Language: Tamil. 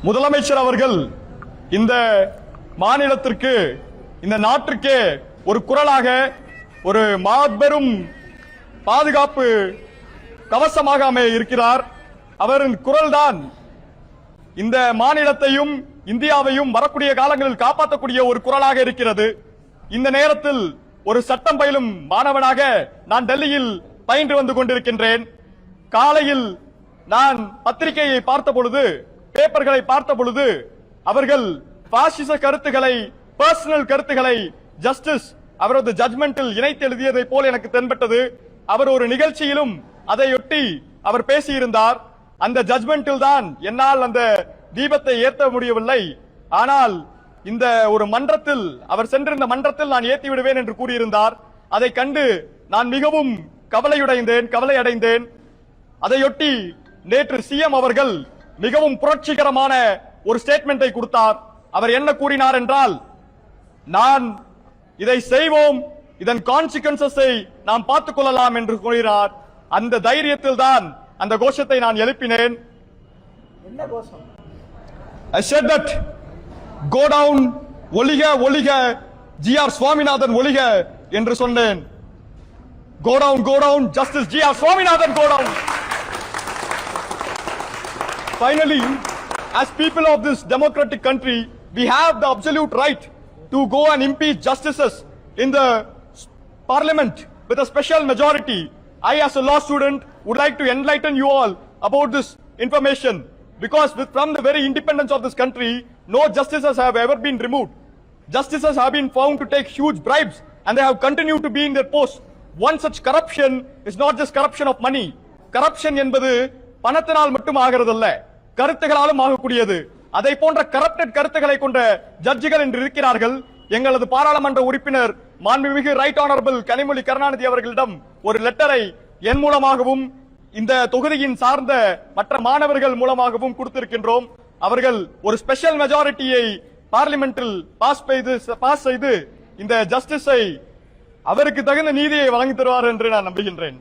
முதலமைச்சர் அவர்கள் இந்த மாநிலத்திற்கு இந்த நாட்டிற்கே ஒரு குரலாக ஒரு மாபெரும் பாதுகாப்பு கவசமாக அமைய இருக்கிறார். அவரின் குரல்தான் இந்த மாநிலத்தையும் இந்தியாவையும் வரக்கூடிய காலங்களில் காப்பாற்றக்கூடிய ஒரு குரலாக இருக்கிறது. இந்த நேரத்தில் ஒரு சட்டம் பயிலும் மாணவனாக நான் டெல்லியில் பயின்று வந்து கொண்டிருக்கின்றேன். காலையில் நான் பத்திரிகையை பார்த்த பொழுது, பேப்பர்களை பார்த்த பொழுது, அவர்கள் பாசிச கருத்துக்களை, பர்சனல் கருத்துக்களை ஜஸ்டிஸ் அவரது ஜட்மெண்டில் இணைத்து எழுதியதை போல் எனக்கு தென்பட்டது. அவர் ஒரு நிகழ்ச்சியிலும் அதையொட்டி அவர் பேசியிருந்தார். அந்த ஜட்மெண்டில் தான் என்னால் அந்த தீபத்தை ஏற்ற முடியவில்லை. ஆனால் இந்த ஒரு மன்றத்தில், அவர் சென்றிருந்த மன்றத்தில் நான் ஏற்றி விடுவேன் என்று கூறியிருந்தார். அதை கண்டு நான் மிகவும் கவலை அடைந்தேன். அதையொட்டி நேற்று சிஎம் அவர்கள் மிகவும் புரட்சிகரமான ஒரு ஸ்டேட்மெண்டை கொடுத்தார். அவர் என்ன கூறினார் என்றால், நான் இதை செய்வோம், இதன் கான்சிக்வன்சஸை நாம் பார்த்துக் கொள்ளலாம் என்று கூறினார். அந்த தைரியத்தில் தான் அந்த கோஷத்தை நான் எழுப்பினேன். என்ன கோஷம்? I said that go down, ஒளிக ஒளிக, ஜி.ஆர். சுவாமிநாதன் ஒளிக என்று சொன்னேன். Go down, Justice G.R. Swaminathan, go down. Finally, as people of this democratic country, we have the absolute right to go and impeach justices in the parliament with a special majority. I, as a law student, would like to enlighten you all about this information, because from the very independence of this country, no justices have ever been removed. Justices have been found to take huge bribes and they have continued to be in their post. One such corruption is not just corruption of money. Corruption என்பது பணத்தினால் மட்டும் ஆகிறதல்ல, கருத்துகளாலும் ஆகக்கூடியது. அதை போன்ற கரப்டட் கருத்துக்களை கொண்ட ஜட்ஜிகள் என்று இருக்கிறார்கள். எங்களது பாராளுமன்ற உறுப்பினர் மாண்புமிகு ரைட் ஆனரபிள் கனிமொழி கருணாநிதி அவர்களிடம் ஒரு லெட்டரை என் மூலமாகவும் இந்த தொகுதியின் சார்ந்த மற்ற மாணவர்கள் மூலமாகவும் கொடுத்திருக்கின்றோம். அவர்கள் ஒரு ஸ்பெஷல் மெஜாரிட்டியை பார்லிமெண்டில் பாஸ் செய்து இந்த ஜஸ்டிஸை அவருக்கு தகுந்த நீதியை வழங்கி தருவார் என்று நான் நம்புகின்றேன்.